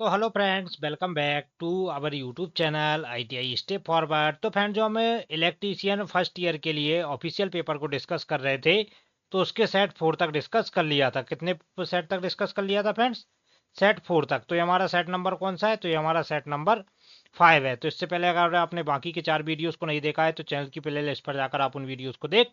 तो hello friends, welcome back to our YouTube channel ITI step forward. तो friend, जो हम इलेक्ट्रीशियन फर्स्ट ईयर के लिए ऑफिशियल पेपर को डिस्कस कर रहे थे, तो उसके सेट 4 तक डिस्कस कर लिया था। कितने सेट तक डिस्कस कर लिया था फ्रेंड्स? सेट 4 तक। तो ये हमारा सेट नंबर कौन सा है? तो ये हमारा सेट नंबर 5 है। तो इससे पहले अगर आपने बाकी के 4 वीडियोस को नहीं देखा है तो चैनल की प्ले लिस्ट पर जाकर आप उन वीडियोस को देख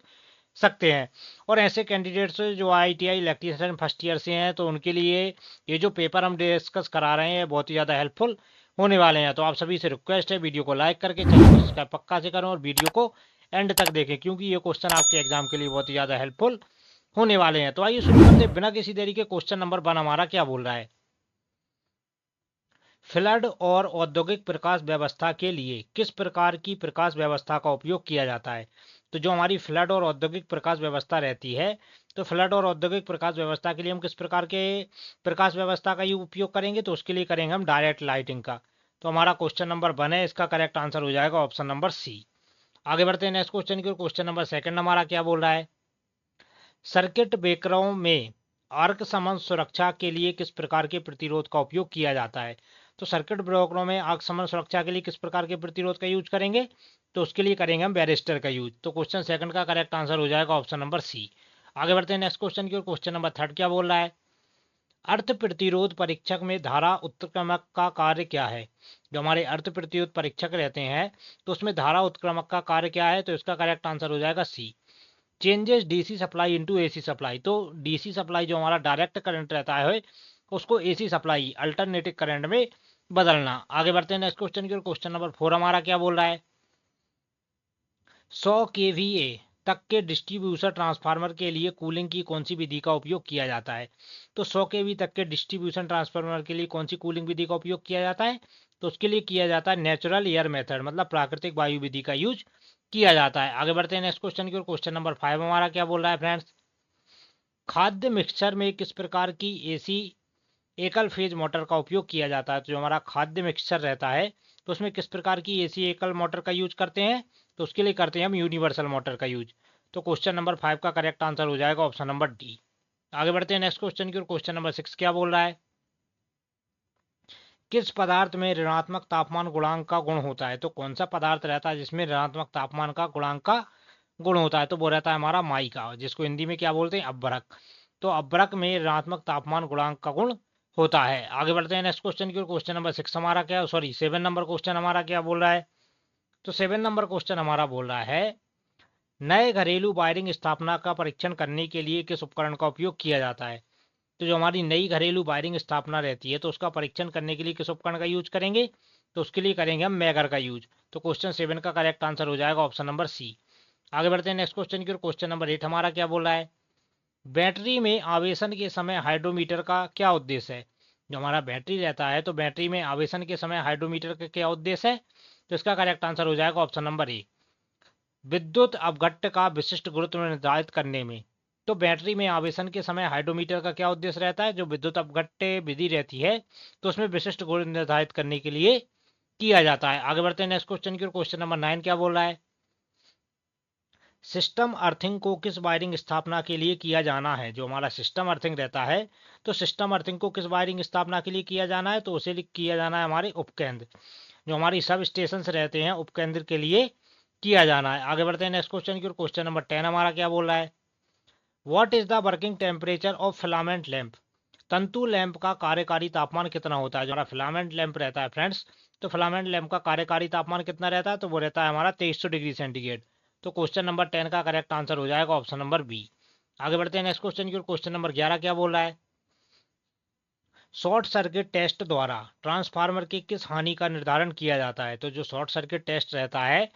सकते हैं। और ऐसे कैंडिडेट्स जो ITI इलेक्ट्रीशियन फर्स्ट ईयर से हैं, तो उनके लिए ये जो पेपर हम डिस्कस करा रहे हैं बहुत ही ज़्यादा हेल्पफुल होने वाले हैं। तो आप सभी से रिक्वेस्ट है, वीडियो को लाइक करके चैनल को सब्सक्राइब पक्का से करें और वीडियो को एंड तक देखें, क्योंकि ये क्वेश्चन आपके एग्जाम के लिए बहुत ही ज़्यादा हेल्पफुल होने वाले हैं। तो आइए शुरू करते हैं बिना किसी देरी के। क्वेश्चन नंबर 1 हमारा क्या बोल रहा है? फ्लड और औद्योगिक प्रकाश व्यवस्था के लिए किस प्रकार की प्रकाश व्यवस्था का उपयोग किया जाता है? तो जो हमारी फ्लड और औद्योगिक प्रकाश व्यवस्था रहती है, तो फ्लड और औद्योगिक प्रकाश व्यवस्था के लिए हम किस प्रकार के प्रकाश व्यवस्था का उपयोग करेंगे? तो उसके लिए करेंगे हम डायरेक्ट लाइटिंग का। तो हमारा क्वेश्चन नंबर 1 है, इसका करेक्ट आंसर हो जाएगा ऑप्शन नंबर सी। आगे बढ़ते हैं नेक्स्ट क्वेश्चन की ओर। क्वेश्चन नंबर 2 हमारा क्या बोल रहा है? सर्किट ब्रेकरों में आर्क समन सुरक्षा के लिए किस प्रकार के प्रतिरोध का उपयोग किया जाता है? तो सर्किट ब्रेकरों में आर्क समन सुरक्षा के लिए किस प्रकार के प्रतिरोध का यूज करेंगे? तो उसके लिए करेंगे हम बैरिस्टर का यूज। तो क्वेश्चन सेकंड का करेक्ट आंसर हो जाएगा ऑप्शन नंबर सी। आगे बढ़ते हैं नेक्स्ट क्वेश्चन की ओर। क्वेश्चन नंबर 3 क्या बोल रहा है? अर्थ प्रतिरोध परीक्षक में धारा उत्क्रमक का कार्य क्या है? जो हमारे अर्थ प्रतिरोध परीक्षक रहते हैं, तो उसमें धारा उत्क्रमक का कार्य क्या है? तो इसका करेक्ट आंसर हो जाएगा C. Changes DC supply into AC supply. तो डीसी सप्लाई जो हमारा डायरेक्ट करंट रहता है, उसको एसी सप्लाई अल्टरनेटिव करंट में बदलना। आगे बढ़ते हैं नेक्स्ट क्वेश्चन की ओर। क्वेश्चन नंबर 4 हमारा क्या बोल रहा है? 100 केवीए तक के डिस्ट्रीब्यूशन ट्रांसफार्मर के लिए कूलिंग की कौन सी विधि का उपयोग किया जाता है? तो 100 केवी तक के डिस्ट्रीब्यूशन ट्रांसफार्मर के लिए कौन सी कूलिंग विधि का उपयोग किया जाता है? तो उसके लिए किया जाता है नेचुरल एयर मेथड, मतलब प्राकृतिक वायु विधि का यूज किया जाता है। आगे बढ़ते हैं नेक्स्ट क्वेश्चन की ओर। क्वेश्चन नंबर 5 हमारा क्या बोल रहा है फ्रेंड्स? खाद्य मिक्सचर में किस प्रकार की एसी एकल फेज मोटर का उपयोग किया जाता है? तो जो हमारा खाद्य मिक्सचर रहता है, तो उसमें किस प्रकार की एसी एकल मोटर का यूज करते हैं? तो उसके लिए करते हैं हम यूनिवर्सल मोटर का यूज। तो क्वेश्चन नंबर 5 का करेक्ट आंसर हो जाएगा ऑप्शन नंबर डी। आगे बढ़ते हैं नेक्स्ट क्वेश्चन की ओर। क्वेश्चन नंबर 6 क्या बोल रहा है? किस पदार्थ में ऋणात्मक तापमान गुणांक का गुण होता है? तो कौन सा पदार्थ रहता है जिसमें ऋणात्मक तापमान का गुणांक का गुण होता है? तो वो रहता है हमारा माइका, जिसको हिंदी में क्या बोलते हैं? अभ्रक। तो अभ्रक में ऋणात्मक तापमान गुणांक का गुण होता है। आगे बढ़ते हैं नेक्स्ट क्वेश्चन की ओर। क्वेश्चन नंबर 6 हमारा क्या, सॉरी 7 नंबर क्वेश्चन हमारा क्या बोल रहा है? तो 7 नंबर क्वेश्चन हमारा बोल रहा है, नए घरेलू वायरिंग स्थापना का परीक्षण करने के लिए किस उपकरण का उपयोग किया जाता है? तो जो हमारी नई घरेलू वायरिंग स्थापना रहती है, तो उसका परीक्षण करने के लिए किस उपकरण का यूज करेंगे? तो उसके लिए करेंगे हम मैगर का यूज। तो क्वेश्चन 7 का करेक्ट आंसर हो जाएगा ऑप्शन नंबर सी। आगे बढ़ते हैं नेक्स्ट क्वेश्चन की ओर। क्वेश्चन नंबर 8 हमारा क्या बोल रहा है? बैटरी में आवेशन के समय हाइड्रोमीटर का क्या उद्देश्य है? जो हमारा बैटरी रहता है, तो बैटरी में आवेशन के समय हाइड्रोमीटर का क्या उद्देश्य है? तो इसका करेक्ट आंसर हो जाएगा ऑप्शन नंबर ए, विद्युत अपघट्ट का विशिष्ट गुरुत्व निर्धारित करने में। तो बैटरी में आवेशन के समय हाइड्रोमीटर का क्या उद्देश्य रहता है? जो विद्युत अपघट्ट विधि रहती है, तो उसमें विशिष्ट गुरुत्व निर्धारित करने के लिए किया जाता है। आगे बढ़ते हैं नेक्स्ट क्वेश्चन की ओर। क्वेश्चन नंबर 9 क्या बोल रहा है? सिस्टम अर्थिंग को किस वायरिंग स्थापना के लिए किया जाना है? जो हमारा सिस्टम अर्थिंग रहता है, तो सिस्टम अर्थिंग को किस वायरिंग स्थापना के लिए किया जाना है? तो उसे किया जाना है हमारे उपकेंद्र, जो हमारी सब स्टेशन रहते हैं, उपकेंद्र के लिए किया जाना है। आगे बढ़ते हैं नेक्स्ट क्वेश्चन की ओर। क्वेश्चन नंबर 10 हमारा क्या बोल रहा है? What is the working temperature of filament lamp? तंतु लैंप का कार्यकारी तापमान कितना होता है? जो हमारा फिलामेंट लैंप रहता है फ्रेंड्स, तो फिलामेंट लैंप का कार्यकारी तापमान कितना रहता है? तो वो रहता है हमारा 2300 डिग्री सेंटीग्रेड। तो क्वेश्चन नंबर 10 का करेक्ट आंसर हो जाएगा ऑप्शन नंबर बी। आगे बढ़ते हैं नेक्स्ट क्वेश्चन की ओर। क्वेश्चन नंबर 11 क्या बोल रहा है? शॉर्ट सर्किट टेस्ट द्वारा ट्रांसफार्मर की किस हानि का निर्धारण किया जाता है? तो जो शॉर्ट सर्किट टेस्ट रहता है,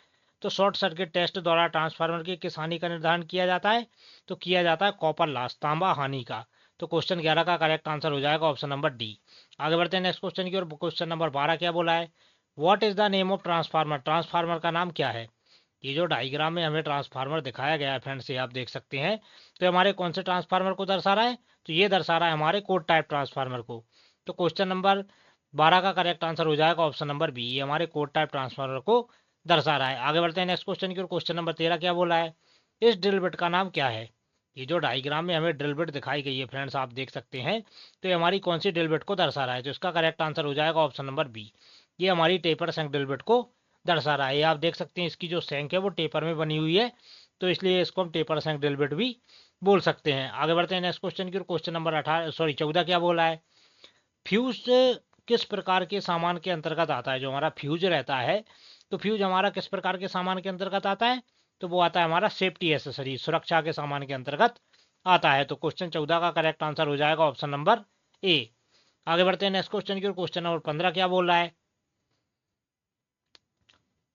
तो शॉर्ट सर्किट टेस्ट द्वारा ट्रांसफार्मर की किस हानि का निर्धारण किया जाता है? तो किया जाता है कॉपर लॉस, तांबा हानि का। तो क्वेश्चन 11 का करेक्ट आंसर हो जाएगा ऑप्शन नंबर डी। आगे बढ़ते हैं नेक्स्ट क्वेश्चन की ओर। क्वेश्चन नंबर 12 क्या बोला है? What is the name of transformer? Transformer का नाम क्या है? ये जो डायग्राम में हमें ट्रांसफार्मर दिखाया गया है फ्रेंड्स, ये आप देख सकते हैं, तो हमारे कौन से ट्रांसफार्मर को दर्शा रहा है? तो ये दर्शा रहा है हमारे कोड टाइप ट्रांसफार्मर को। तो क्वेश्चन नंबर 12 का करेक्ट आंसर हो जाएगा ऑप्शन नंबर बी, ये हमारे कोड टाइप ट्रांसफार्मर को दर्शा रहा है। आगे बढ़ते हैं नेक्स्ट क्वेश्चन की ओर। क्वेश्चन नंबर 13 क्या बोला है? इस ड्रिल बिट का नाम क्या है? ये जो डायग्राम में हमें ड्रिल बिट दिखाई गई है फ्रेंड्स, आप देख सकते हैं, तो ये हमारी कौन सी ड्रिल बिट को दर्शा रहा है? तो इसका करेक्ट आंसर हो जाएगा ऑप्शन नंबर बी। ये हमारी टेपर शंक ड्रिल बिट को दर्शा रहा है। ये आप देख सकते हैं इसकी जो शंक है वो टेपर में बनी हुई है, तो इसलिए इसको हम टेपर शंक ड्रिल बिट भी बोल सकते हैं। आगे बढ़ते हैं नेक्स्ट क्वेश्चन की। क्वेश्चन नंबर 14 क्या बोला है? फ्यूज किस प्रकार के सामान के अंतर्गत आता है? जो हमारा फ्यूज रहता है, तो फ्यूज हमारा किस प्रकार के सामान के अंतर्गत आता है? तो वो आता है हमारा सेफ्टी एसेसरी, सुरक्षा के सामान के अंतर्गत आता है। तो क्वेश्चन 14 का करेक्ट आंसर हो जाएगा ऑप्शन नंबर ए। आगे बढ़ते हैं नेक्स्ट क्वेश्चन की ओर। क्वेश्चन नंबर 15 क्या बोल रहा है?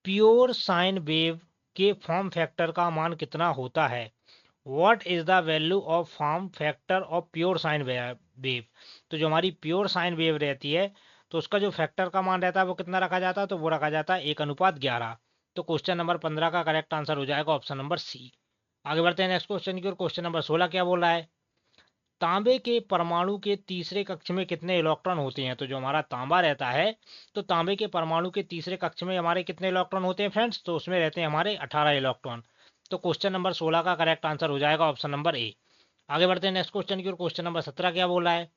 प्योर साइन वेव के फॉर्म फैक्टर का मान कितना होता है? What is the value of form factor of pure sine wave? तो जो हमारी प्योर साइन वेव रहती है, तो उसका जो फैक्टर का मान रहता है वो कितना रखा जाता है? तो वो रखा जाता है 1:11। तो क्वेश्चन नंबर 15 का करेक्ट आंसर हो जाएगा ऑप्शन नंबर सी। आगे बढ़ते हैं नेक्स्ट क्वेश्चन की ओर। क्वेश्चन नंबर 16 क्या बोल रहा है? तांबे के परमाणु के तीसरे कक्ष में कितने इलेक्ट्रॉन होते हैं? तो जो हमारा तांबा रहता है, तो तांबे के परमाणु के तीसरे कक्ष में हमारे कितने इलेक्ट्रॉन होते हैं फ्रेंड्स? तो उसमें रहते हैं हमारे 18 इलेक्ट्रॉन। तो क्वेश्चन नंबर 16 का करेक्ट आंसर हो जाएगा ऑप्शन नंबर ए। आगे बढ़ते हैं नेक्स्ट क्वेश्चन की ओर। क्वेश्चन नंबर 17 क्या बोला है?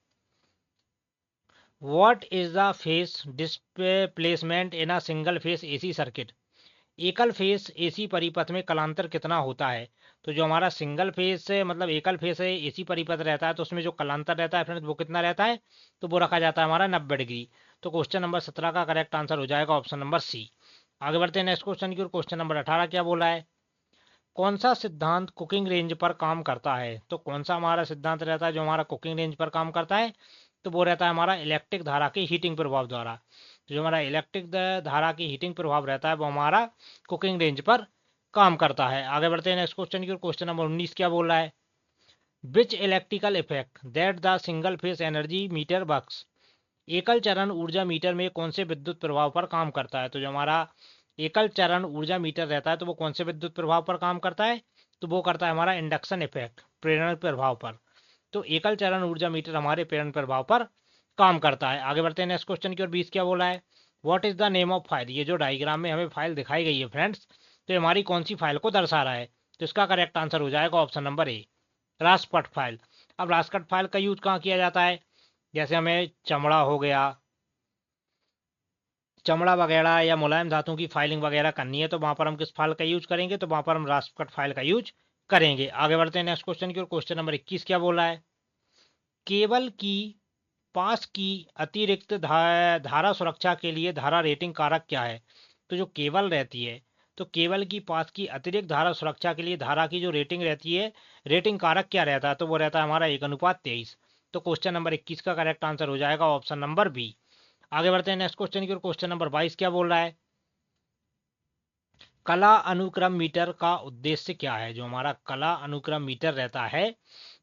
What is the face displacement in a single phase AC circuit? एकल फेस एसी परिपथ में कलांतर कितना होता है? तो जो हमारा सिंगल फेस है, मतलब एकल फेस है, एसी परिपथ रहता है, तो उसमें जो कलांतर रहता है फ्रेंड्स वो कितना रहता है? तो वो रखा जाता है हमारा 90 डिग्री। तो क्वेश्चन नंबर 17 का करेक्ट आंसर हो जाएगा ऑप्शन नंबर सी। आगे बढ़ते हैं नेक्स्ट क्वेश्चन की ओर। क्वेश्चन नंबर 18 क्या बोला है? कौन सा सिद्धांत कुकिंग रेंज पर काम करता है? तो कौन सा हमारा सिद्धांत रहता है जो हमारा कुकिंग रेंज पर काम करता है? तो वो रहता है हमारा इलेक्ट्रिक धारा के हीटिंग प्रभाव द्वारा। तो जो हमारा इलेक्ट्रिक धारा की हीटिंग प्रभाव रहता है वो हमारा कुकिंग रेंज पर काम करता है। आगे बढ़ते हैं नेक्स्ट क्वेश्चन की ओर। क्वेश्चन नंबर 19 क्या बोल रहा है? Which electrical effect that the single phase energy meter works? एकल चरण ऊर्जा मीटर में कौन से विद्युत प्रभाव पर काम करता है? तो जो हमारा एकल चरण ऊर्जा मीटर रहता है, तो वो कौन से विद्युत प्रभाव पर काम करता है? तो वो करता है हमारा इंडक्शन इफेक्ट, प्रेरण प्रभाव पर। तो एकल चरण ऊर्जा मीटर हमारे प्रेरण प्रभाव पर काम करता है। आगे बढ़ते हैं नेक्स्ट क्वेश्चन की ओर। 20 क्या बोला है? What is the name of file? ये जो डायग्राम में हमें फाइल दिखाई गई है फ्रेंड्स, तो ये हमारी कौन सी फाइल को दर्शा रहा है? तो इसका करेक्ट आंसर हो जाएगा ऑप्शन नंबर ए, रासकट फाइल। अब रासकट फाइल का यूज कहाँ किया जाता है? जैसे हमें चमड़ा हो गया, चमड़ा वगैरह या मुलायम धातु की फाइलिंग वगैरह करनी है, तो वहां पर हम किस फाइल का यूज करेंगे? तो वहां पर हम रासकट फाइल का यूज करेंगे। आगे बढ़ते हैं नेक्स्ट क्वेश्चन की ओर। क्वेश्चन नंबर 21 क्या बोला है? केबल की पास की अतिरिक्त धारा सुरक्षा के लिए धारा रेटिंग कारक क्या है? तो जो केबल रहती है, तो केबल की पास की अतिरिक्त धारा सुरक्षा के लिए धारा की जो रेटिंग रहती है, रेटिंग कारक क्या रहता है? तो वो रहता है हमारा 1:23। तो क्वेश्चन नंबर 21 का करेक्ट आंसर हो जाएगा ऑप्शन नंबर बी। आगे बढ़ते हैं नेक्स्ट क्वेश्चन की ओर। क्वेश्चन नंबर 22 क्या बोल रहा है? कला अनुक्रम मीटर का उद्देश्य क्या है? जो हमारा कला अनुक्रम मीटर रहता है,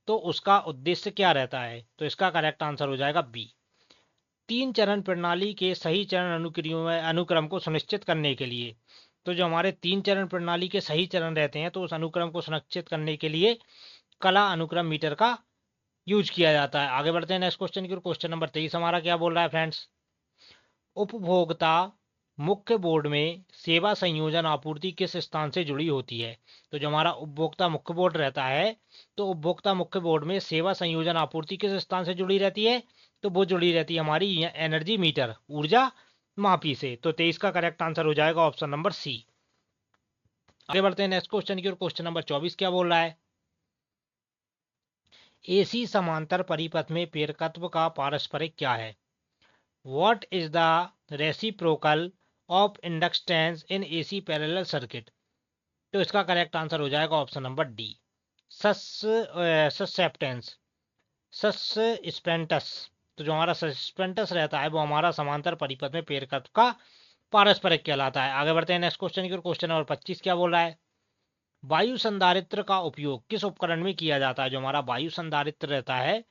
तो उसका उद्देश्य क्या रहता है? तो इसका करेक्ट आंसर हो जाएगा बी। 3 चरण प्रणाली के सही चरण अनुक्रम को सुनिश्चित करने के लिए। तो जो हमारे 3 चरण प्रणाली के सही चरण रहते हैं, तो उस अनुक्रम को सुनिश्चित करने के लिए कला अनुक्रम मीटर का यूज किया जाता है। आगे बढ़ते हैं नेक्स्ट क्वेश्चन की ओर। क्वेश्चन नंबर 23 हमारा क्या बोल रहा है फ्रेंड्स? उपभोक्ता मुख्य बोर्ड में सेवा संयोजन आपूर्ति किस स्थान से जुड़ी होती है? तो जो हमारा उपभोक्ता मुख्य बोर्ड रहता है, तो उपभोक्ता मुख्य बोर्ड में सेवा संयोजन आपूर्ति किस स्थान से जुड़ी रहती है? तो वो जुड़ी रहती है हमारी एनर्जी मीटर, ऊर्जा मापी से। तो 23 का करेक्ट आंसर हो जाएगा ऑप्शन नंबर सी। आगे बढ़ते हैं नेक्स्ट क्वेश्चन की ओर। क्वेश्चन नंबर 24 क्या बोल रहा है? एसी समांतर परिपथ में प्रेरकत्व का पारस्परिक क्या है? What is the reciprocal of inductance in AC parallel circuit? तो इसका करेक्ट आंसर हो जाएगा ऑप्शन नंबर डी, ससेप्टेंस, सस्पेंटस। तो जो हमारा सस्पेंटस रहता है वो हमारा समांतर परिपथ में प्रेरकत्व का पारस्परिक कहलाता है। आगे बढ़ते हैं नेक्स्ट क्वेश्चन की ओर। क्वेश्चन नंबर 25 क्या बोल रहा है? वायु संधारित्र का उपयोग किस उपकरण में किया जाता है? जो हमारा वायु संधारित्र रहता है,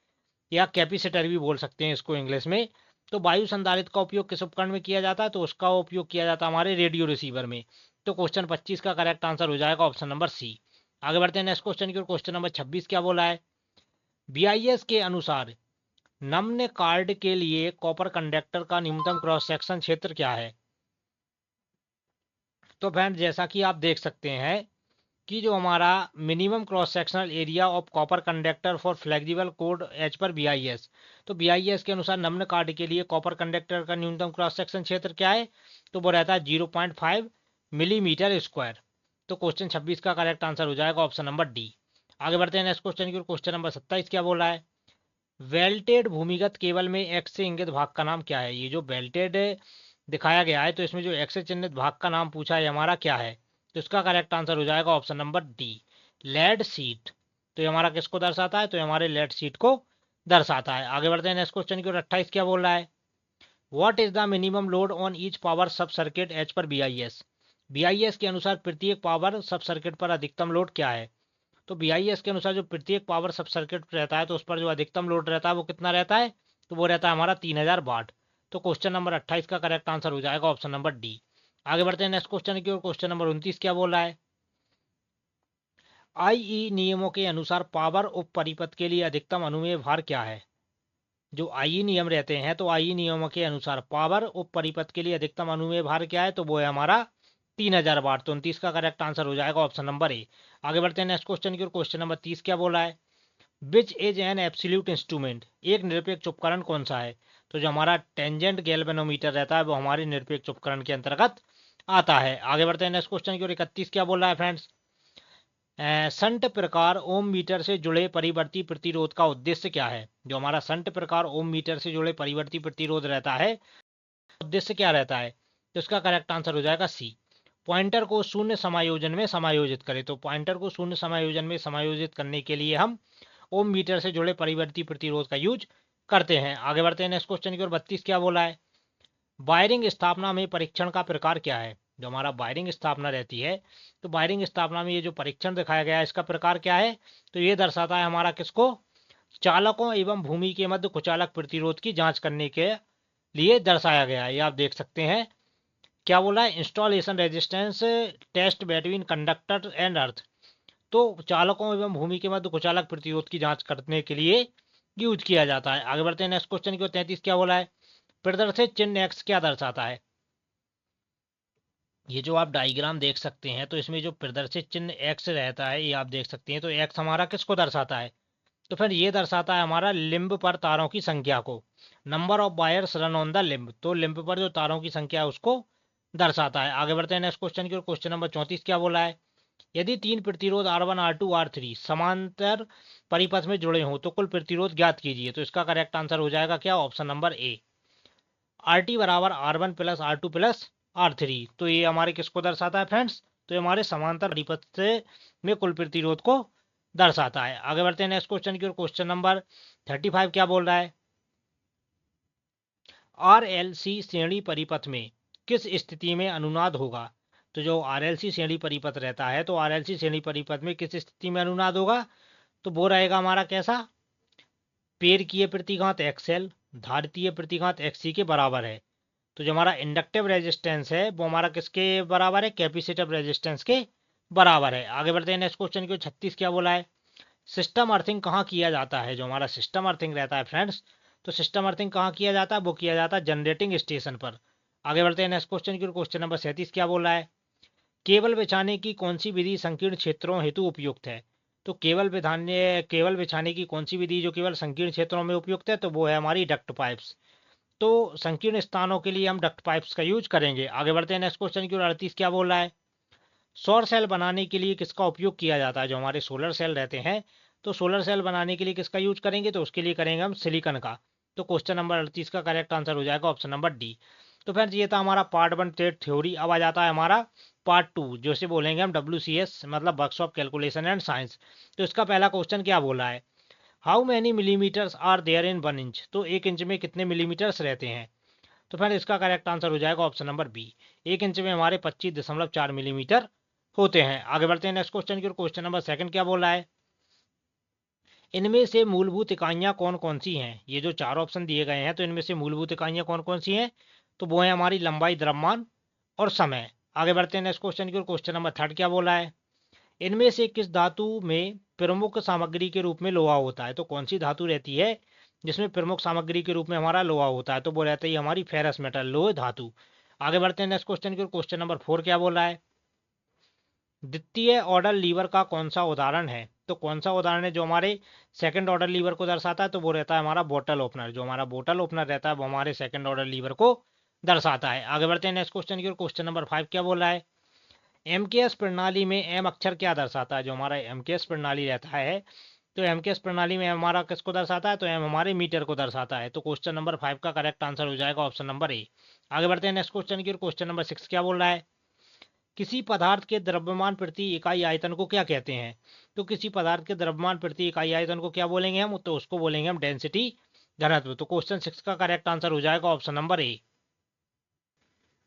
या कैपेसिटर भी बोल सकते हैं इसको इंग्लिश में, तो वायु संधारित्र का उपयोग किस उपकरण में किया जाता है? तो उसका उपयोग किया जाता है हमारे रेडियो रिसीवर में। तो क्वेश्चन 25 का करेक्ट आंसर हो जाएगा ऑप्शन नंबर सी। आगे बढ़ते हैं नेक्स्ट क्वेश्चन की ओर। क्वेश्चन नंबर 26 क्या बोला है? बीआईएस के अनुसार नम्न कार्ड के लिए कॉपर कंडक्टर का न्यूनतम क्रॉस सेक्शन क्षेत्र क्या है? तो फ्रेंड जैसा कि आप देख सकते हैं कि जो हमारा minimum cross sectional area of copper conductor for flexible cord as per BIS, तो बीआईएस के अनुसार नम्न कार्ड के लिए कॉपर कंडक्टर का न्यूनतम क्रॉस सेक्शन क्षेत्र क्या है, तो वो रहता है 0.5 मिलीमीटर स्क्वायर। तो क्वेश्चन 26 का करेक्ट आंसर हो जाएगा ऑप्शन नंबर डी। आगे बढ़ते हैं नेक्स्ट क्वेश्चन की ओर। क्वेश्चन नंबर 27 क्या बोला है, वेल्टेड भूमिगत केबल में एक्स से इंगित भाग का नाम क्या है। ये जो वेल्टेड दिखाया गया है, तो इसमें जो एक्स से चिन्हित भाग का नाम पूछा है हमारा क्या है, तो इसका करेक्ट आंसर हो जाएगा option number D, lead sheet. तो ये हमारा किसको दर्शाता है, तो ये हमारे लेड सीट को दर्शाता है। आगे बढ़ते हैं नेक्स्ट क्वेश्चन की ओर। 28 क्या बोल रहा है, what is the minimum load on each power सब सर्किट एच पर बीआईएस। बीआईएस के अनुसार प्रत्येक पावर सब सर्किट पर अधिकतम लोड क्या है। तो बीआईएस के अनुसार जो प्रत्येक पावर सब सर्किट रहता है, तो उस पर जो अधिकतम लोड रहता है वो कितना रहता है, तो वो रहता है हमारा 3000 वाट। तो क्वेश्चन नंबर 28 का करेक्ट आंसर हो जाएगा ऑप्शन नंबर डी। आगे बढ़ते हैं नेक्स्ट क्वेश्चन की ओर। क्वेश्चन नंबर 29 क्या बोल रहा है, आईई नियमों के अनुसार पावर उप परिपथ के लिए अधिकतम अनुमेय भार क्या है। जो आईई नियम रहते हैं, तो आईई नियमों के अनुसार पावर उप परिपथ के लिए अधिकतम अनुमेय भार क्या है, तो वो है हमारा 3000 वाट। तो 29 का करेक्ट आंसर हो जाएगा ऑप्शन नंबर ए। आगे बढ़ते हैं नेक्स्ट क्वेश्चन की ओर। क्वेश्चन नंबर 30 क्या बोला है, which is an absolute instrument, एक निरपेक्ष उपकरण कौन सा है। तो जो हमारा टेंजेंट गैल्वेनोमीटर रहता है वो हमारे निरपेक्ष उपकरण के अंतर्गत आता है। आगे बढ़ते हैं नेक्स्ट क्वेश्चन की ओर। 31 क्या बोल रहा है फ्रेंड्स, संट प्रकार ओम मीटर से जुड़े परिवर्ती प्रतिरोध का उद्देश्य क्या है। जो हमारा संट प्रकार ओम मीटर से जुड़े परिवर्ती प्रतिरोध रहता है, उद्देश्य क्या रहता है, तो इसका करेक्ट आंसर हो जाएगा सी, पॉइंटर को शून्य समायोजन में समायोजित करें। तो पॉइंटर को शून्य समायोजन में समायोजित करने के लिए हम ओम मीटर से जुड़े परिवर्ती प्रतिरोध का यूज करते हैं। आगे बढ़ते हैं नेक्स्ट क्वेश्चन की ओर। 32 क्या बोला है, वायरिंग स्थापना में परीक्षण का प्रकार क्या है। जो हमारा वायरिंग स्थापना रहती है, तो वायरिंग स्थापना में ये जो परीक्षण दिखाया गया है इसका प्रकार क्या है, तो ये दर्शाता है हमारा किसको, चालकों एवं भूमि के मध्य कुचालक प्रतिरोध की जांच करने के लिए दर्शाया गया है। ये आप देख सकते हैं क्या बोला है, installation resistance test between conductor and earth. तो चालकों एवं भूमि के मध्य कुचालक प्रतिरोध की जांच करने के लिए यूज किया जाता है। आगे बढ़ते हैं नेक्स्ट क्वेश्चन की। 33 क्या बोला है, प्रदर्शित चिन्ह एक्स क्या दर्शाता है। ये जो आप डायग्राम देख सकते हैं, तो इसमें जो प्रदर्शित चिन्ह एक्स रहता है ये आप देख सकते हैं, तो एक्स हमारा किसको दर्शाता है, तो फिर ये दर्शाता है हमारा लिंब पर तारों की संख्या को, number of wires run on the limb. तो लिंब पर जो तारों की संख्या है उसको दर्शाता है। आगे बढ़ते हैं नेक्स्ट क्वेश्चन की ओर। क्वेश्चन नंबर 34 क्या बोला है, यदि तीन प्रतिरोध R1 R2 R3 समांतर परिपथ में जुड़े हों तो कुल प्रतिरोध ज्ञात कीजिए। तो इसका करेक्ट आंसर हो जाएगा क्या, ऑप्शन नंबर ए, RT बराबर R1 plus R2 plus R3। तो ये हमारे किसको दर्शाता है फ्रेंड्स, तो ये हमारे समांतर परिपथ से में कुल प्रतिरोध को दर्शाता है। आगे बढ़ते हैं नेक्स्ट क्वेश्चन की ओर। क्वेश्चन नंबर 35 क्या बोल रहा है, RLC श्रेणी परिपथ में किस स्थिति में अनुनाद होगा। तो जो RLC श्रेणी परिपथ रहता है, तो RLC श्रेणी परिपथ में किस स्थिति में अनुनाद होगा, तो वो रहेगा हमारा कैसा, पेरकीय प्रतिघात XL धारितीय प्रतिघात XC के बराबर है। तो जो हमारा इंडक्टिव रेजिस्टेंस है वो हमारा किसके बराबर है, कैपेसिटिव रेजिस्टेंस के बराबर है। आगे बढ़ते हैं नेक्स्ट क्वेश्चन की। 36 क्या बोला है, सिस्टम अर्थिंग कहाँ किया जाता है। जो हमारा सिस्टम अर्थिंग रहता है फ्रेंड्स, तो सिस्टम अर्थिंग कहाँ किया जाता है, वो किया जाता है जनरेटिंग स्टेशन पर। आगे बढ़ते हैं नेक्स्ट क्वेश्चन की। क्वेश्चन नंबर 37 क्या बोला है, केबल बिछाने की कौन सी विधि संकीर्ण क्षेत्रों हेतु उपयुक्त है। तो केबल बिछाने की कौन सी विधि जो केवल संकीर्ण क्षेत्रों में उपयुक्त है, तो वो है हमारी डक्ट पाइप्स। तो संकीर्ण स्थानों के लिए हम डक्ट पाइप्स का यूज करेंगे। आगे बढ़ते हैं नेक्स्ट क्वेश्चन की ओर। 38 क्या बोल रहा है, सौर सेल बनाने के लिए किसका उपयोग किया जाता है। जो हमारे सोलर सेल रहते हैं, तो सोलर सेल बनाने के लिए किसका यूज करेंगे, तो उसके लिए करेंगे हम सिलिकॉन का। तो क्वेश्चन नंबर 38 का करेक्ट आंसर हो जाएगा ऑप्शन नंबर डी। तो फ्रेंड्स ये था हमारा पार्ट 1 ट्रेड थ्योरी। अब आ जाता है हमारा पार्ट 2, जैसे बोलेंगे हम WCS मतलब वर्कशॉप कैलकुलेशन एंड साइंस। तो इसका पहला क्वेश्चन क्या बोला है, how many millimeters are there in 1 inch. तो 1 इंच में कितने मिलीमीटर्स रहते हैं। तो फ्रेंड इसका करेक्ट आंसर हो जाएगा ऑप्शन नंबर बी, 1 इंच में हमारे 25.4 मिलीमीटर होते हैं। आगे बढ़ते हैं नेक्स्ट क्वेश्चन की ओर। क्वेश्चन नंबर 2 क्या बोला है, इनमें से मूलभूत इकाइयां कौन कौन सी हैं। ये जो 4 ऑप्शन दिए गए हैं, तो इनमें से मूलभूत इकाइयां कौन कौन सी हैं, तो वो है हमारी लंबाई, द्रव्यमान और समय। आगे बढ़ते हैं नेक्स्ट क्वेश्चन की ओर। क्वेश्चन नंबर 3 क्या बोला है, इनमें से किस धातु में प्रमुख सामग्री के रूप में लोहा होता है। तो कौन सी धातु रहती है जिसमें प्रमुख सामग्री के रूप में हमारा लोहा होता है, तो वो रहता है हमारी फेरस मेटल, लोह धातु। आगे बढ़ते हैं नेक्स्ट क्वेश्चन की ओर। क्वेश्चन नंबर 4 क्या बोल रहा है, द्वितीय ऑर्डर लीवर का कौन सा उदाहरण है? तो कौन सा उदाहरण है जो हमारे सेकंड ऑर्डर लीवर को दर्शाता है? तो वो रहता है हमारा बोतल ओपनर। जो हमारा बोतल ओपनर रहता है वो हमारे सेकंड ऑर्डर लीवर को दर्शाता है। आगे बढ़ते हैं नेक्स्ट क्वेश्चन की ओर। क्वेश्चन नंबर 5 क्या बोल रहा है? एमकेएस प्रणाली में एम अक्षर क्या दर्शाता है? जो हमारा एमकेएस प्रणाली रहता है, तो एमकेएस प्रणाली में हमारा किसको दर्शाता है? तो एम हमारे मीटर को दर्शाता है। तो क्वेश्चन नंबर 5 का करेक्ट आंसर हो जाएगा ऑप्शन नंबर ए। आगे बढ़ते हैं नेक्स्ट क्वेश्चन की ओर। क्वेश्चन नंबर 6 क्या बोल रहा है? किसी पदार्थ के द्रव्यमान प्रति इकाई आयतन को क्या कहते हैं? तो किसी पदार्थ के द्रव्यमान प्रति इकाई आयतन को क्या बोलेंगे हम? तो उसको बोलेंगे हम डेंसिटी घनत्व। तो क्वेश्चन 6 का करेक्ट आंसर हो जाएगा ऑप्शन नंबर ए।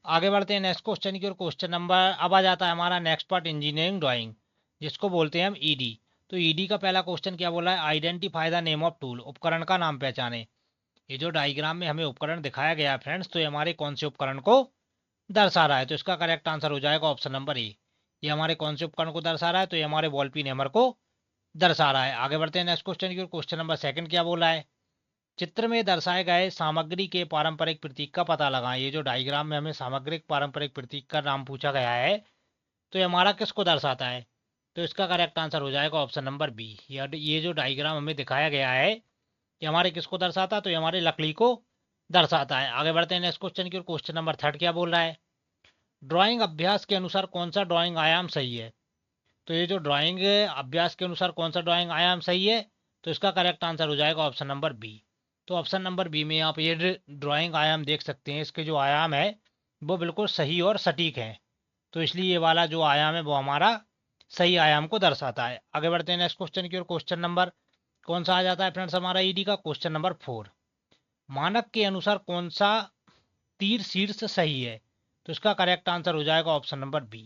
आगे बढ़ते हैं नेक्स्ट क्वेश्चन की ओर। क्वेश्चन नंबर अब आ जाता है हमारा नेक्स्ट पार्ट, इंजीनियरिंग ड्राइंग, जिसको बोलते हैं हम ईडी। तो ईडी का पहला क्वेश्चन क्या बोला है? Identify the name of tool, उपकरण का नाम पहचाने। ये जो डायग्राम में हमें उपकरण दिखाया गया है फ्रेंड्स, तो ये हमारे कौन से उपकरण को दर्शा रहा है? तो इसका करेक्ट आंसर हो जाएगा ऑप्शन नंबर ए। ये हमारे कौन से उपकरण को दर्शा रहा है? तो ये हमारे बॉल पिन हैमर को दर्शा रहा है। आगे बढ़ते हैं नेक्स्ट क्वेश्चन की ओर। क्वेश्चन नंबर 2 क्या बोला है? चित्र में दर्शाए गए सामग्री के पारंपरिक प्रतीक का पता लगाएं। ये जो डायग्राम में हमें सामग्रिक पारंपरिक प्रतीक का नाम पूछा गया है, तो ये हमारा किसको दर्शाता है? तो इसका करेक्ट आंसर हो जाएगा ऑप्शन नंबर बी। ये जो डायग्राम हमें दिखाया गया है, ये हमारे किसको दर्शाता है? तो ये हमारे लकड़ी को दर्शाता है। आगे बढ़ते हैं नेक्स्ट क्वेश्चन की ओर। क्वेश्चन नंबर 3 क्या बोल रहा है? ड्राइंग अभ्यास के अनुसार कौन सा ड्राइंग आयाम सही है? तो ये जो ड्राइंग अभ्यास के अनुसार कौन सा ड्राइंग आयाम सही है? तो इसका करेक्ट आंसर हो जाएगा ऑप्शन नंबर बी। तो ऑप्शन नंबर बी में आप ये ड्राइंग आयाम देख सकते हैं, इसके जो आयाम है वो बिल्कुल सही और सटीक है। तो इसलिए ये वाला जो आयाम है वो हमारा सही आयाम को दर्शाता है। आगे बढ़ते हैं नेक्स्ट क्वेश्चन की ओर। क्वेश्चन नंबर कौन सा आ जाता है फ्रेंड्स हमारा ईडी का? Question number 4। मानक के अनुसार कौन सा तीर शीर्ष सही है? तो इसका करेक्ट आंसर हो जाएगा ऑप्शन नंबर बी।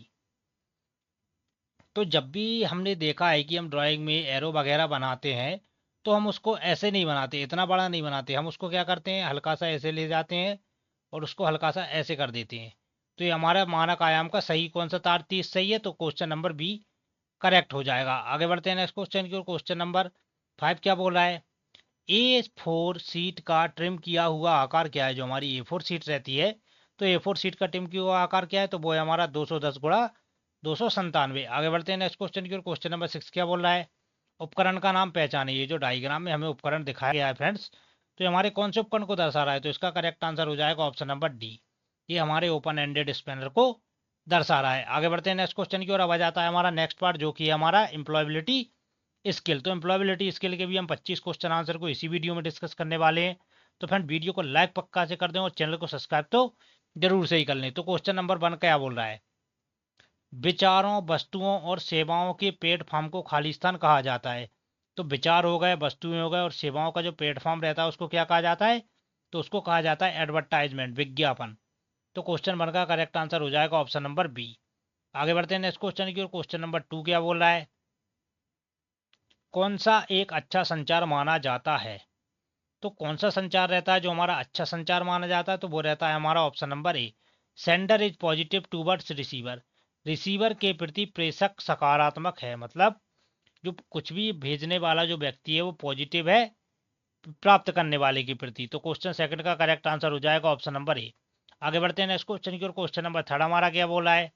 तो जब भी हमने देखा है कि हम ड्राइंग में एरो वगैरह बनाते हैं, तो हम उसको ऐसे नहीं बनाते, इतना बड़ा नहीं बनाते। हम उसको क्या करते हैं, हल्का सा ऐसे ले जाते हैं और उसको हल्का सा ऐसे कर देते हैं। तो ये हमारा मानक आयाम का सही कौन सा तार तीस सही है? तो क्वेश्चन नंबर बी करेक्ट हो जाएगा। आगे बढ़ते हैं नेक्स्ट क्वेश्चन की ओर। क्वेश्चन नंबर 5 क्या बोल रहा है? A4 सीट का ट्रिम किया हुआ आकार क्या है? जो हमारी A4 सीट रहती है, तो A4 सीट का ट्रिम किया हुआ आकार क्या है? तो वो है हमारा 210 गुणा 297। आगे बढ़ते हैं नेक्स्ट क्वेश्चन की ओर। क्वेश्चन नंबर 6 क्या बोल रहा है? उपकरण का नाम पहचाने। ये जो डायग्राम में हमें उपकरण दिखाया गया है फ्रेंड्स, तो ये हमारे कौन से उपकरण को दर्शा रहा है? तो इसका करेक्ट आंसर हो जाएगा ऑप्शन नंबर डी। ये हमारे ओपन एंडेड स्पैनर को दर्शा रहा है। आगे बढ़ते हैं नेक्स्ट क्वेश्चन की ओर। अब आ जाता है हमारा नेक्स्ट पार्ट, जो कि है हमारा एम्प्लॉयबिलिटी स्किल। तो एम्प्लॉयबिलिटी स्किल के भी हम 25 क्वेश्चन आंसर को इसी वीडियो में डिस्कस करने वाले हैं। तो फ्रेंड वीडियो को लाइक पक्का से कर दें और चैनल को सब्सक्राइब तो जरूर से ही कर लें। तो क्वेश्चन नंबर 1 क्या बोल रहा है? विचारों, वस्तुओं और सेवाओं के प्लेटफॉर्म को खालिस्तान कहा जाता है। तो विचार हो गए, वस्तुएं हो गए और सेवाओं का जो प्लेटफॉर्म रहता है उसको क्या कहा जाता है? तो उसको कहा जाता है एडवर्टाइजमेंट, विज्ञापन। तो क्वेश्चन 1 का करेक्ट आंसर हो जाएगा ऑप्शन नंबर बी। आगे बढ़ते हैं नेक्स्ट क्वेश्चन की ओर। क्वेश्चन नंबर 2 क्या बोल रहा है? कौन सा एक अच्छा संचार माना जाता है? तो कौन सा संचार रहता है जो हमारा अच्छा संचार माना जाता है? तो वो रहता है हमारा option number A. Sender is positive towards receiver. Receiver के प्रति प्रेषक सकारात्मक है, मतलब जो कुछ भी भेजने वाला जो व्यक्ति है वो पॉजिटिव है प्राप्त करने वाले के प्रति। तो क्वेश्चन 2 का करेक्ट आंसर हो जाएगा ऑप्शन नंबर ए। आगे बढ़ते हैं नेक्स्ट क्वेश्चन की ओर। क्वेश्चन नंबर 3 हमारा क्या बोला है?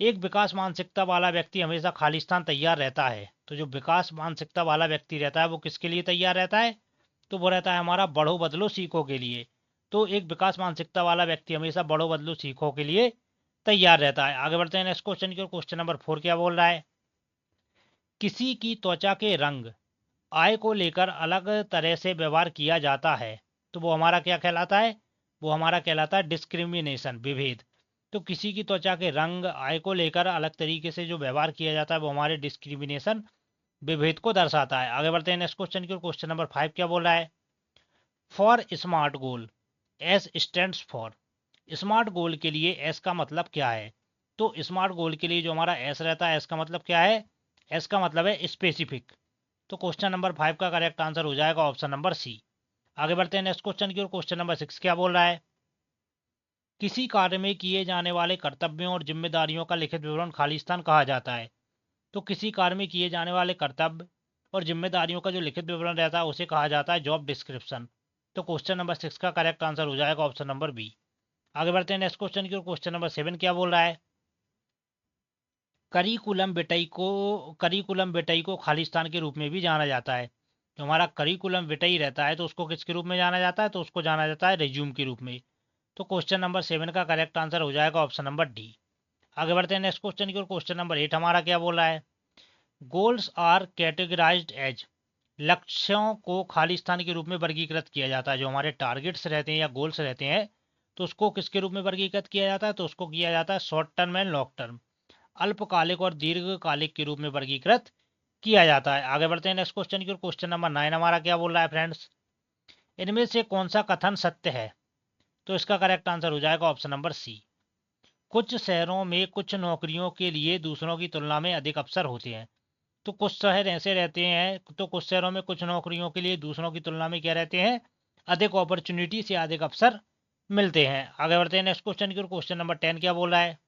एक विकास मानसिकता वाला व्यक्ति हमेशा खालिस्तान तैयार रहता है। तो जो विकास मानसिकता वाला व्यक्ति रहता है वो किसके लिए तैयार रहता है? तो वो रहता है हमारा बढ़ो बदलो सीखो के लिए। तो एक विकास मानसिकता वाला व्यक्ति हमेशा बढ़ो बदलो सीखो के लिए तैयार रहता है। आगे बढ़ते हैं नेक्स्ट क्वेश्चन की ओर। क्वेश्चन नंबर 4 क्या बोल रहा है? किसी की त्वचा के रंग, आय को लेकर अलग तरह से व्यवहार किया जाता है, तो वो हमारा क्या कहलाता है? वो हमारा कहलाता है डिस्क्रिमिनेशन, विभेद। तो किसी की त्वचा के रंग, आय को लेकर अलग तरीके से जो व्यवहार किया जाता है वो हमारे डिस्क्रिमिनेशन, विभेद को दर्शाता है। आगे बढ़ते हैं नेक्स्ट क्वेश्चन की ओर। क्वेश्चन नंबर 5 क्या बोल रहा है? For smart goal, S stands for. Smart गोल के लिए एस का मतलब क्या है? तो स्मार्ट गोल के लिए जो हमारा एस रहता है, एस का मतलब क्या है? एस का मतलब है स्पेसिफिक। तो क्वेश्चन नंबर 5 का करेक्ट आंसर हो जाएगा ऑप्शन नंबर सी। आगे बढ़ते हैं नेक्स्ट क्वेश्चन की ओर। क्वेश्चन नंबर 6 क्या बोल रहा है? किसी कार्य में किए जाने वाले कर्तव्यों और जिम्मेदारियों का लिखित विवरण खालिस्तान कहा जाता है। तो किसी कार्य में किए जाने वाले कर्तव्य और जिम्मेदारियों का जो लिखित विवरण रहता है उसे कहा जाता है जॉब डिस्क्रिप्शन। तो क्वेश्चन नंबर 6 का करेक्ट आंसर हो जाएगा ऑप्शन नंबर बी। आगे बढ़ते हैं नेक्स्ट क्वेश्चन की ओर। क्वेश्चन नंबर 7 क्या बोल रहा है? करिकुलम विटाई को खालिस्तान के रूप में भी जाना जाता है। जो हमारा करिकुलम विटाई रहता है तो उसको किसके रूप में जाना जाता है, तो उसको जाना जाता है रिज्यूम के रूप में। तो क्वेश्चन नंबर 7 का करेक्ट आंसर हो जाएगा ऑप्शन नंबर डी। आगे बढ़ते हैं नेक्स्ट क्वेश्चन की ओर। क्वेश्चन नंबर 8 हमारा क्या बोल रहा है, गोल्स आर कैटेगराइज्ड एज, लक्ष्यों को खालिस्तान के रूप में वर्गीकृत किया जाता है। जो हमारे टारगेट्स रहते हैं या गोल्स रहते हैं तो उसको किसके रूप में वर्गीकृत किया जाता है, तो उसको किया जाता है short term and long term, अल्पकालिक और दीर्घकालिक के रूप में वर्गीकृत किया जाता है। आगे बढ़ते हैं नेक्स्ट क्वेश्चन की ओर। क्वेश्चन नंबर 9 हमारा क्या बोल रहा है फ्रेंड्स, इनमें से कौन सा कथन सत्य है, तो इसका करेक्ट आंसर हो जाएगा ऑप्शन नंबर सी। कुछ शहरों में कुछ नौकरियों के लिए दूसरों की तुलना में अधिक अवसर होते हैं। तो कुछ शहर ऐसे रहते हैं, तो कुछ शहरों में कुछ नौकरियों के लिए दूसरों की तुलना में क्या रहते हैं, अधिक अपॉर्चुनिटी से अधिक अवसर मिलते हैं। आगे बढ़ते हैं नेक्स्ट क्वेश्चन की ओर। क्वेश्चन नंबर 10 क्या बोल रहा है,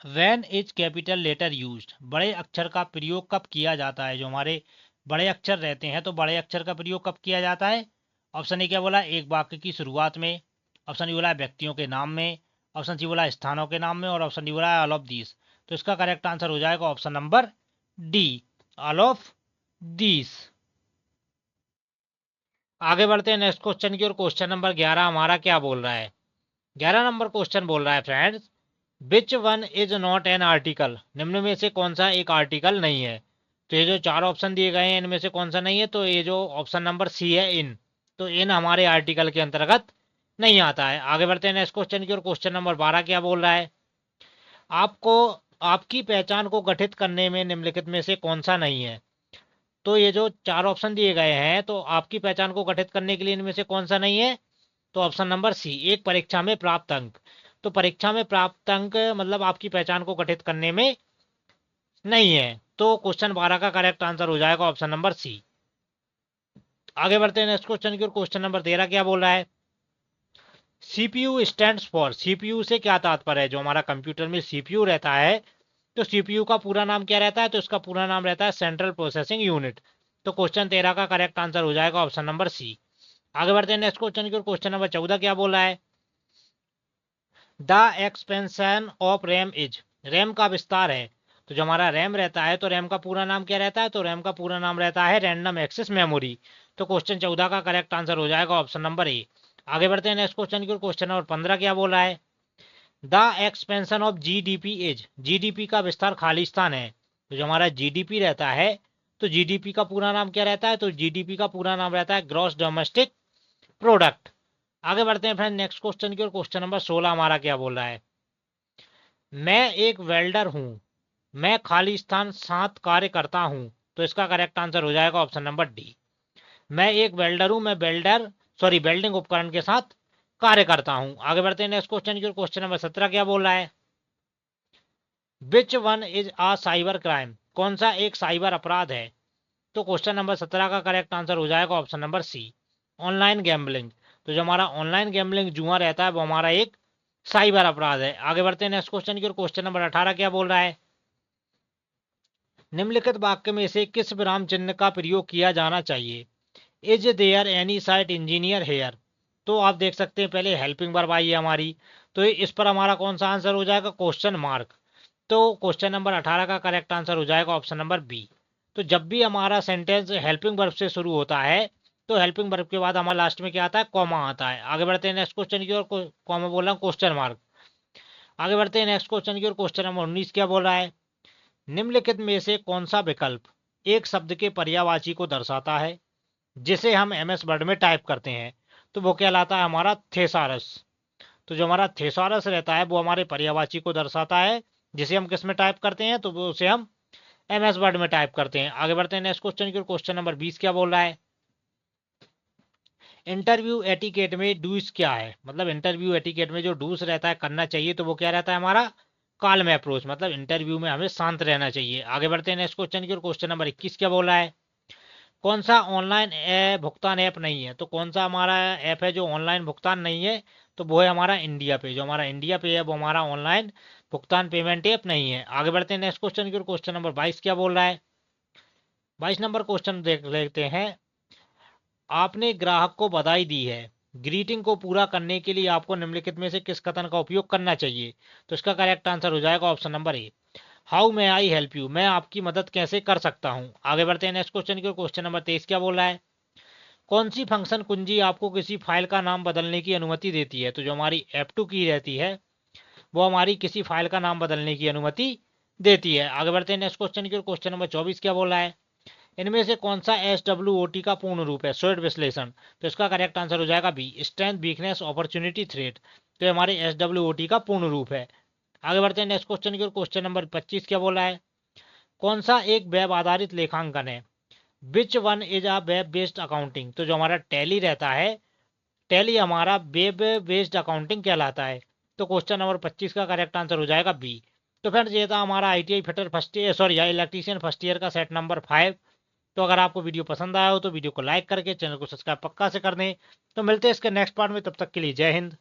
when is capital letter used, बड़े अक्षर का प्रयोग कब किया जाता है। जो हमारे बड़े अक्षर रहते हैं तो बड़े अक्षर का प्रयोग कब किया जाता है। ऑप्शन ए क्या बोला, एक वाक्य की शुरुआत में, ऑप्शन बी बोला व्यक्तियों के नाम में, ऑप्शन सी बोला स्थानों के नाम में, और ऑप्शन डी बोला ऑल ऑफ दीस। तो इसका करेक्ट आंसर हो जाएगा option number D, all of these. आगे बढ़ते हैं नेक्स्ट क्वेश्चन की ओर। क्वेश्चन नंबर 11 हमारा क्या बोल रहा है, 11 नंबर क्वेश्चन बोल रहा है friends, which one is not an article, निम्न में से कौन सा एक आर्टिकल नहीं है। तो ये जो चार ऑप्शन दिए गए हैं इनमें से कौन सा नहीं है, तो ये जो ऑप्शन नंबर सी है इन, तो इन हमारे आर्टिकल के अंतर्गत नहीं आता है। आगे बढ़ते हैं नेक्स्ट क्वेश्चन की ओर। क्वेश्चन नंबर 12 क्या बोल रहा है, आपको आपकी पहचान को गठित करने में निम्नलिखित में से कौन सा नहीं है। तो ये जो चार ऑप्शन दिए गए हैं तो आपकी पहचान को गठित करने के लिए इनमें से कौन सा नहीं है, तो ऑप्शन नंबर सी, एक परीक्षा में प्राप्त अंक। तो परीक्षा में प्राप्त अंक मतलब आपकी पहचान को गठित करने में नहीं है। तो क्वेश्चन 12 का करेक्ट आंसर हो जाएगा ऑप्शन नंबर सी। आगे बढ़ते हैं नेक्स्ट क्वेश्चन की ओर। क्वेश्चन नंबर 13 क्या बोल रहा है, सीपीयू स्टैंड्स फॉर, सीपीयू से क्या तात्पर्य है। जो हमारा कंप्यूटर में सीपीयू रहता है तो सीपीयू का पूरा नाम क्या रहता है, तो इसका पूरा नाम रहता है सेंट्रल प्रोसेसिंग यूनिट। तो क्वेश्चन 13 का करेक्ट आंसर हो जाएगा ऑप्शन नंबर सी। आगे बढ़ते हैं नेक्स्ट क्वेश्चन की ओर। क्वेश्चन नंबर 14 क्या बोल रहा है, the expansion of RAM is, RAM का विस्तार है। तो जो हमारा रैम रहता है तो रैम का पूरा नाम क्या रहता है, तो रैम का पूरा नाम रहता है रैंडम एक्सेस मेमोरी। तो क्वेश्चन 14 का करेक्ट आंसर हो जाएगा ऑप्शन नंबर ए। आगे बढ़ते हैं नेक्स्ट क्वेश्चन की ओर। क्वेश्चन नंबर 15 क्या बोल रहा है, the expansion of GDP is, GDP का विस्तार खालिस्तान है। तो जो हमारा जीडीपी रहता है तो जीडीपी का पूरा नाम क्या रहता है, तो जीडीपी का पूरा नाम रहता है ग्रॉस डोमेस्टिक प्रोडक्ट। आगे बढ़ते हैं फ्रेंड नेक्स्ट क्वेश्चन की ओर। क्वेश्चन नंबर 16 हमारा क्या बोल रहा है, मैं एक वेल्डर हूं, मैं खालिस्तान साथ कार्य करता हूं। तो इसका करेक्ट आंसर हो जाएगा ऑप्शन नंबर डी, मैं एक वेल्डर हूं, मैं वेल्डिंग उपकरण के साथ कार्य करता हूं। आगे बढ़ते हैं नेक्स्ट क्वेश्चन की ओर। क्वेश्चन नंबर 17 क्या बोल रहा है, which one is a cyber crime, कौन सा एक साइबर अपराध है। तो क्वेश्चन नंबर 17 का करेक्ट आंसर हो जाएगा option number C, online gambling. तो जो हमारा ऑनलाइन गैम्बलिंग जुआ रहता है वो हमारा एक साइबर अपराध है। आगे बढ़ते हैं नेक्स्ट क्वेश्चन की ओर। क्वेश्चन नंबर 18 क्या बोल रहा है, निम्नलिखित वाक्य में से किस विराम चिन्ह का प्रयोग किया जाना चाहिए, is there any site engineer here. तो आप देख सकते हैं पहले हेल्पिंग वर्ब आई है हमारी, तो इस पर हमारा कौन सा आंसर हो जाएगा, क्वेश्चन मार्क। तो क्वेश्चन नंबर 18 का करेक्ट आंसर हो जाएगा ऑप्शन नंबर बी। तो जब भी हमारा सेंटेंस हेल्पिंग वर्ब से शुरू होता है तो हेल्पिंग वर्ब के बाद हमारा लास्ट में क्या आता है, कॉमा आता है। आगे बढ़ते हैं नेक्स्ट क्वेश्चन की ओर। कॉमा बोल रहा हूँ, क्वेश्चन मार्क। आगे बढ़ते हैं नेक्स्ट क्वेश्चन की ओर। क्वेश्चन नंबर 19 क्या बोल रहा है, निम्नलिखित में से कौन सा विकल्प एक शब्द के पर्यायवाची को दर्शाता है जिसे हम एमएस वर्ड में टाइप करते हैं। तो वो कहलाता है हमारा थेसारस। तो जो हमारा थेसारस रहता है वो हमारे पर्यायवाची को दर्शाता है जिसे हम किस में टाइप करते हैं, तो वो उसे हम एमएस वर्ड में टाइप करते हैं। आगे बढ़ते हैं नेक्स्ट क्वेश्चन की ओर। क्वेश्चन नंबर 20 क्या बोल रहा है, इंटरव्यू एटिकेट में डूज क्या है। मतलब इंटरव्यू एटिकेट में जो डूज रहता है करना चाहिए तो वो क्या रहता है हमारा काल्म अप्रोच, मतलब इंटरव्यू में हमें शांत रहना चाहिए। आगे बढ़ते हैं नेक्स्ट क्वेश्चन की ओर। क्वेश्चन नंबर 21 क्या बोल रहा है, कौन सा ऑनलाइन भुगतान ऐप नहीं है। तो कौन सा हमारा ऐप है जो ऑनलाइन भुगतान नहीं है, तो वो है हमारा इंडिया पे। जो हमारा इंडिया पे है वो हमारा ऑनलाइन भुगतान पेमेंट ऐप नहीं है। आगे बढ़ते हैं नेक्स्ट क्वेश्चन की ओर। क्वेश्चन नंबर 22 क्या बोल रहा है, 22 नंबर क्वेश्चन देख लेते हैं, आपने ग्राहक को बधाई दी है ग्रीटिंग को पूरा करने के लिए आपको निम्नलिखित में से किस कथन का उपयोग करना चाहिए? तो इसका करेक्ट आंसर हो जाएगा option number A, how may I help you, मैं आपकी मदद कैसे कर सकता हूँ। आगे बढ़ते हैं नेक्स्ट क्वेश्चन की। क्वेश्चन नंबर 23 क्या बोल रहा है? कौन सी फंक्शन कुंजी आपको किसी फाइल का नाम बदलने की अनुमति देती है? तो जो हमारी F2 की रहती है वो हमारी किसी फाइल का नाम बदलने की अनुमति देती है। आगे बढ़ते हैं नेक्स्ट क्वेश्चन की। क्वेश्चन नंबर 24 क्या बोल रहा है? इनमें से कौन सा SWOT का पूर्ण रूप है? SWOT विश्लेषण। तो इसका करेक्ट आंसर हो जाएगा B, strength, weakness, opportunity, threat. तो ये हमारे SWOT का पूर्ण रूप है। आगे बढ़ते हैं नेक्स्ट क्वेश्चन की। क्वेश्चन नंबर 25 क्या बोल रहा है? कौन सा एक वेब आधारित लेखांकन है? Which one is a web based accounting. तो जो हमारा टैली रहता है, टैली हमारा वेब बेस्ड अकाउंटिंग कहलाता है। तो क्वेश्चन नंबर 25 का करेक्ट आंसर हो जाएगा बी। तो फ्रेंड्स ये था हमारा ITI fitter first year, sorry electrician first year का सेट नंबर 5। तो अगर आपको वीडियो पसंद आया हो तो वीडियो को लाइक करके चैनल को सब्सक्राइब पक्का से कर दें। तो मिलते हैं इसके नेक्स्ट पार्ट में, तब तक के लिए जय हिंद।